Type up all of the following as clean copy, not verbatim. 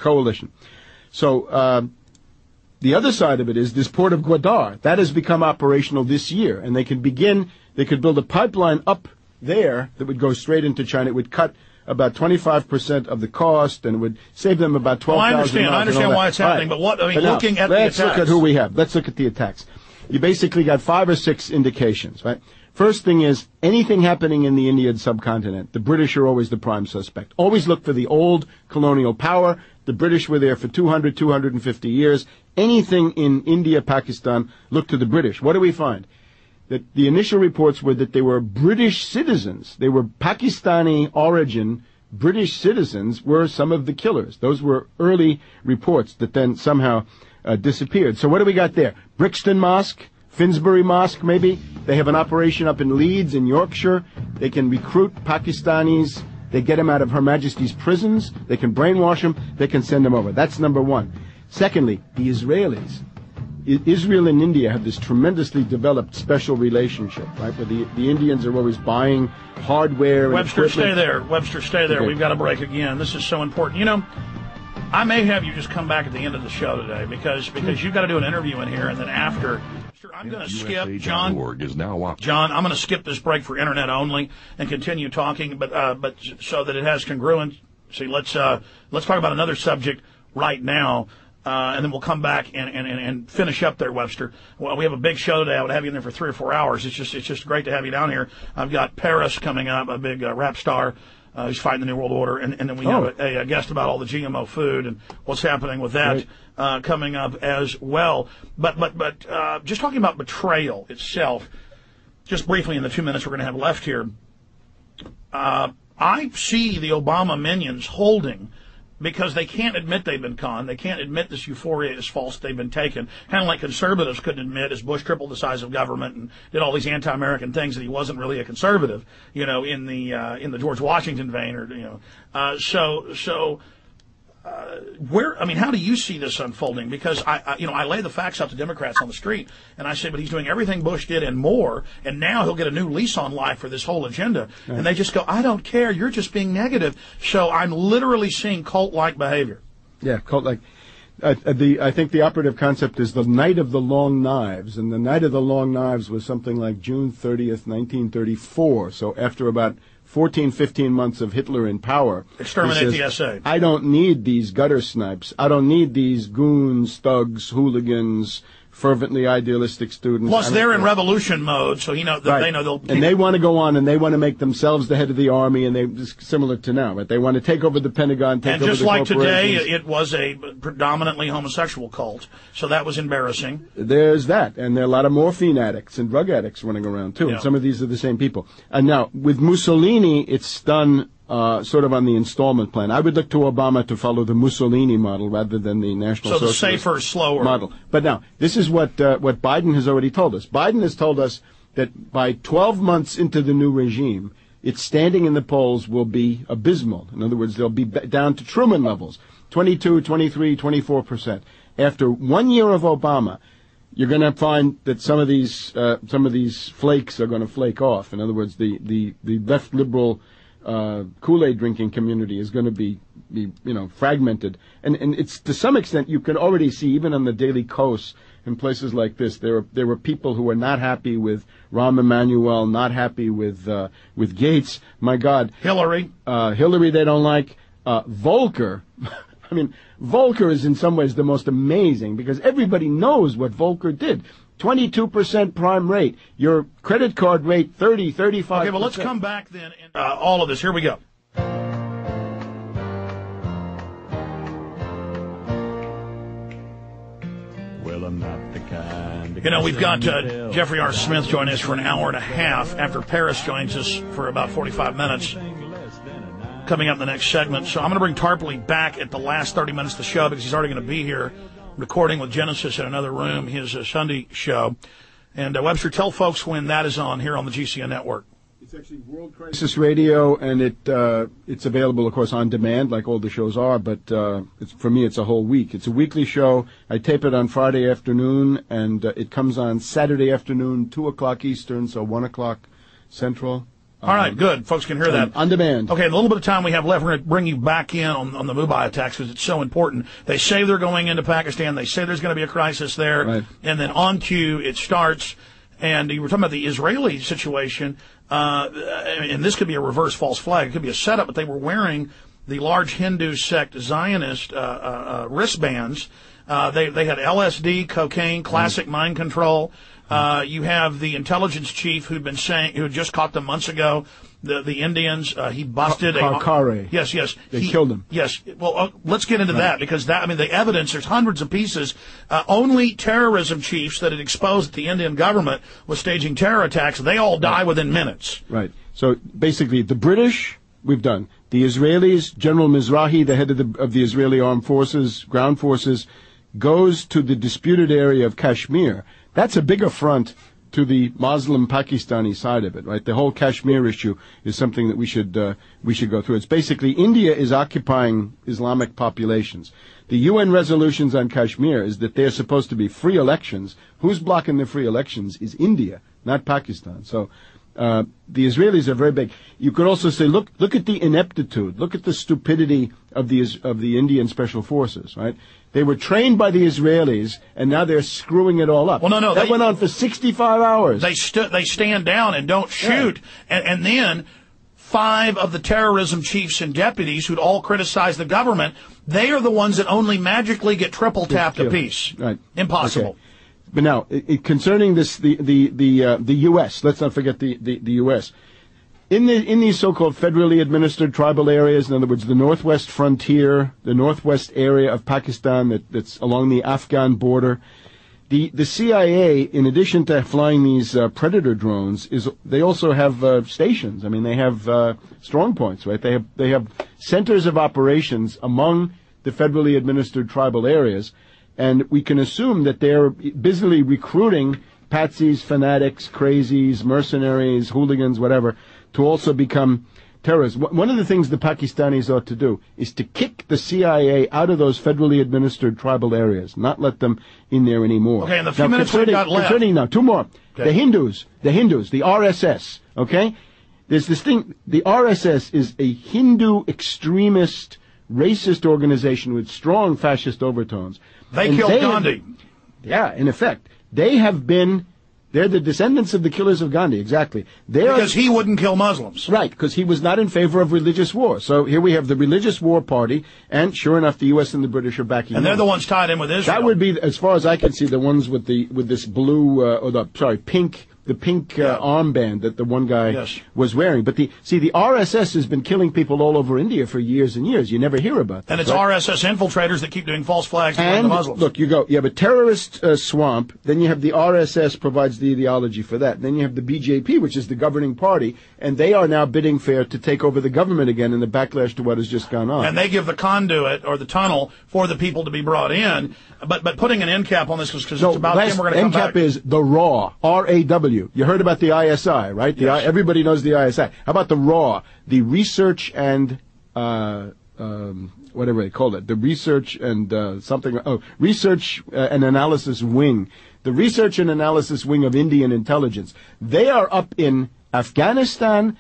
coalition. So the other side of it is this port of Gwadar. That has become operational this year, and they could build a pipeline up there that would go straight into China. It would cut about 25% of the cost, and it would save them about 12,000 I understand why it's happening, but looking at the attacks. Let's look at who we have. Let's look at the attacks. You basically got 5 or 6 indications, right? First thing is, anything happening in the Indian subcontinent, the British are always the prime suspect. Always look for the old colonial power. The British were there for 200, 250 years. Anything in India, Pakistan, look to the British. What do we find? That the initial reports were that they were British citizens. They were Pakistani origin. British citizens were some of the killers. Those were early reports that then somehow disappeared. So what do we got there? Brixton Mosque, Finsbury Mosque, maybe. They have an operation up in Leeds in Yorkshire. They can recruit Pakistanis. They get them out of Her Majesty's prisons. They can brainwash them. They can send them over. That's number one. Secondly, the Israelis. Israel and India have this tremendously developed special relationship, right? Where the Indians are always buying hardware and Webster, equipment. stay there. Webster, stay there. Okay. We've got to break again. This is so important. You know, I may have you just come back at the end of the show today because you've got to do an interview in here, and then after, I'm going to skip John. John, I'm going to skip this break for internet only and continue talking, but so that it has congruence. See, let's talk about another subject right now. And then we'll come back and finish up there, Webster. Well, we have a big show today. I would have you in there for 3 or 4 hours. It's just great to have you down here. I've got Paris coming up, a big rap star who's fighting the New World Order, and then we have a guest about all the GMO food and what's happening with that coming up as well. But just talking about betrayal itself, just briefly in the 2 minutes we're going to have left here, I see the Obama minions holding. Because they can't admit they've been conned. They can't admit this euphoria is false. They've been taken. Kind of like conservatives couldn't admit as Bush tripled the size of government and did all these anti-American things that he wasn't really a conservative, you know, in the George Washington vein, or you know. How do you see this unfolding? Because I lay the facts out to Democrats on the street, and I say, but he's doing everything Bush did and more, and now he'll get a new lease on life for this whole agenda. Right. And they just go, I don't care, you're just being negative. So I'm literally seeing cult-like behavior. Yeah, cult-like. I think the operative concept is the Night of the Long Knives, and the Night of the Long Knives was something like June 30th, 1934. So after about 14, 15 months of Hitler in power. Exterminate the SA. I don't need these gutter snipes. I don't need these goons, thugs, hooligans, fervently idealistic students. Plus, they're in revolution mode, so they know they'll. And they want to go on, and they want to make themselves the head of the army, and similar to now, but they want to take over the Pentagon, take over the corporations. And just like today, it was a predominantly homosexual cult, so that was embarrassing. There's that, and there are a lot of morphine addicts and drug addicts running around too. Yeah. And some of these are the same people. And now with Mussolini, it's done. Sort of on the installment plan. I would look to Obama to follow the Mussolini model rather than the National Socialist the safer, slower model. But now, this is what Biden has already told us. Biden has told us that by 12 months into the new regime, its standing in the polls will be abysmal. In other words, they'll be down to Truman levels, 22, 23, 24%. After 1 year of Obama, you're going to find that some of these flakes are going to flake off. In other words, the left liberal Kool-Aid drinking community is going to be fragmented, and it's to some extent you can already see even on the Daily Kos in places like this there were people who were not happy with Rahm Emanuel, not happy with Gates. My God, Hillary they don't like. Volcker. I mean, Volcker is in some ways the most amazing because everybody knows what Volcker did. 22% prime rate. Your credit card rate, 30, 35%. Okay, well, let's come back then. All of this. Here we go. Well, I'm not the kind. We've got Jeffrey R. Smith joining us for an hour and a half after Paris joins us for about 45 minutes. Coming up in the next segment. So I'm going to bring Tarpley back at the last 30 minutes of the show because he's already going to be here recording with Genesis in another room, his Sunday show. And Webster, tell folks when that is on here on the GCN network. It's actually World Crisis Radio, and it's available, of course, on demand, like all the shows are, but for me, it's a whole week. It's a weekly show. I tape it on Friday afternoon, and it comes on Saturday afternoon, 2 o'clock Eastern, so 1 o'clock Central. All right, good. Folks can hear that. On demand. Okay, in a little bit of time we have left, we're going to bring you back in on the Mumbai attacks because it's so important. They say they're going into Pakistan. They say there's going to be a crisis there. Right. And then on cue, it starts. And you were talking about the Israeli situation. And this could be a reverse false flag. It could be a setup, but they were wearing the large Hindu sect Zionist wristbands. They had LSD, cocaine, classic mind control. You have the intelligence chief who had just caught them months ago. The Indians, he busted Karkare. Yes. They killed him. Yes. Well, let's get into that because the evidence, there's hundreds of pieces. Only terrorism chiefs that had exposed that the Indian government was staging terror attacks, they all die within minutes. Right. So basically, the British, we've done. The Israelis, General Mizrahi, the head of the Israeli armed forces, ground forces, goes to the disputed area of Kashmir. That's a big affront to the Muslim Pakistani side of it, right? The whole Kashmir issue is something that we should go through. It's basically India is occupying Islamic populations. The UN resolutions on Kashmir is that they're supposed to be free elections. Who's blocking the free elections is India, not Pakistan. So the Israelis are very big. You could also say, look at the ineptitude, look at the stupidity of the Indian special forces, right? They were trained by the Israelis, and now they're screwing it all up. Well, no, that went on for 65 hours. They stand down and don't shoot, and then 5 of the terrorism chiefs and deputies who'd all criticize the government, they are the ones that only magically get triple tapped apiece. Right. Impossible. Okay. But now, concerning this, the U.S., let's not forget the U.S. In these so-called federally administered tribal areas, in other words, the northwest frontier, the northwest area of Pakistan that's along the Afghan border, the CIA, in addition to flying these Predator drones, they also have stations. I mean, they have strong points, right? They have centers of operations among the federally administered tribal areas, and we can assume that they're busily recruiting patsies, fanatics, crazies, mercenaries, hooligans, whatever, to also become terrorists. One of the things the Pakistanis ought to do is to kick the CIA out of those federally administered tribal areas, not let them in there anymore. Okay, in the few minutes we've got left. Now, 2 more. Okay. The Hindus, the RSS, okay? There's this thing, the RSS is a Hindu extremist, racist organization with strong fascist overtones. They killed Gandhi. Yeah, in effect. They're the descendants of the killers of Gandhi, exactly. Because he wouldn't kill Muslims. Right, because he was not in favor of religious war. So here we have the religious war party, and sure enough, the U.S. and the British are backing And they're the ones tied in with Israel. That would be, as far as I can see, the ones with this blue, pink armband that the one guy was wearing. But the RSS has been killing people all over India for years and years. You never hear about that. And it's RSS infiltrators that keep doing false flags to the Muslims. Look, you have a terrorist swamp, then you have the RSS provides the ideology for that. Then you have the BJP, which is the governing party, and they are now bidding fair to take over the government again in the backlash to what has just gone on. And they give the conduit or the tunnel for the people to be brought in. But putting an end cap on this because it's about them, we're going to come back. End cap is the RAW, R-A-W. You heard about the ISI, right? Yes. Everybody knows the ISI. How about the RAW, the Research and whatever they call it, the Research and Research and Analysis Wing, the Research and Analysis Wing of Indian Intelligence. They are up in Afghanistan,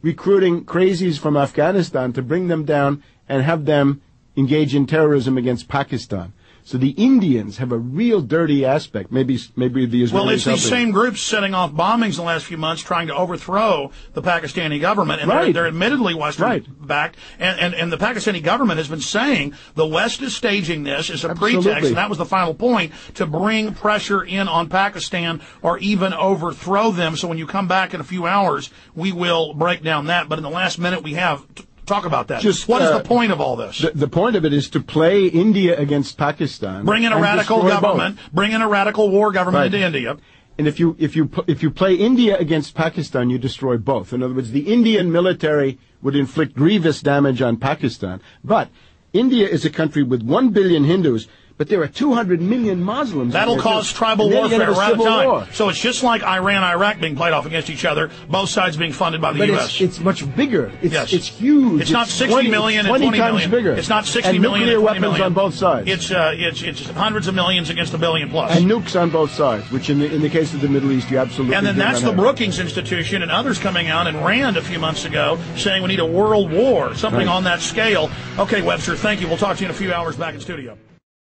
recruiting crazies from Afghanistan to bring them down and have them engage in terrorism against Pakistan. So the Indians have a real dirty aspect. Maybe the Israelis. Well, it's these same groups setting off bombings in the last few months trying to overthrow the Pakistani government. And they're admittedly Western-backed. And the Pakistani government has been saying the West is staging this as a pretext, and that was the final point, to bring pressure in on Pakistan or even overthrow them. So when you come back in a few hours, we will break down that. But in the last minute we have... Talk about that. What is the point of all this? The point of it is to play India against Pakistan. Bring in a radical government. Bring in a radical war government into India. And if you play India against Pakistan, you destroy both. In other words, the Indian military would inflict grievous damage on Pakistan. But India is a country with 1 billion Hindus. But there are 200 million Muslims. That'll cause tribal warfare around the time. So it's just like Iran, Iraq being played off against each other, both sides being funded by the U.S. It's much bigger. Yes. It's huge. It's not 60 million and 20 times million. bigger. It's not 60 and million nuclear and 20 weapons million. on both sides. It's hundreds of millions against a billion plus. And nukes on both sides, which in the case of the Middle East, you absolutely. And then that's the Brookings Institution and others coming out, and Rand a few months ago saying we need a world war, something on that scale. Okay, Webster, thank you. We'll talk to you in a few hours back in studio.